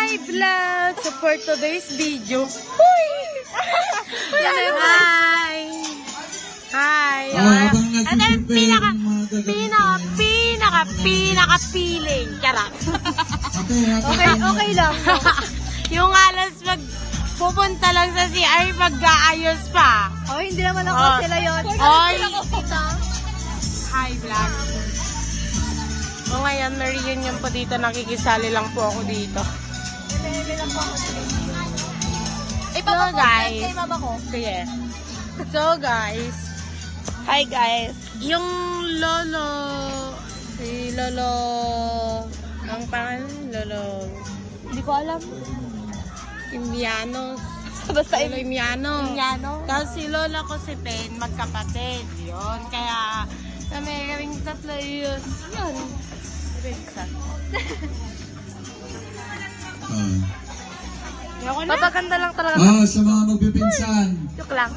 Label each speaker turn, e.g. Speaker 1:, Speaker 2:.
Speaker 1: Hi vlog! So for today's video, huy! Hi! Hi! Ano yung pinaka-feeling? Charot!
Speaker 2: Okay lang.
Speaker 1: Yung alas pupunta lang sa CR, mag-aayos pa.
Speaker 2: Oh, hindi naman ako sila yun.
Speaker 1: Oy! Hi vlog! O ngayon, may reunion po dito. Nakikisali lang po ako dito. So guys, sige. So guys, hi guys. Yung lolo, si Lolo, ang pangalan, Lolo,
Speaker 2: Hindi ko alam.
Speaker 1: Imiano.
Speaker 2: Basta
Speaker 1: Lolo Imiano.
Speaker 2: Imiano.
Speaker 1: Tapos si Lola ko si Pen, magkapatid. Yun, kaya kami kaming tatlo yun. Yun. Papaganda lang talaga.
Speaker 3: Sa mga magpipinsan.
Speaker 1: Joke lang.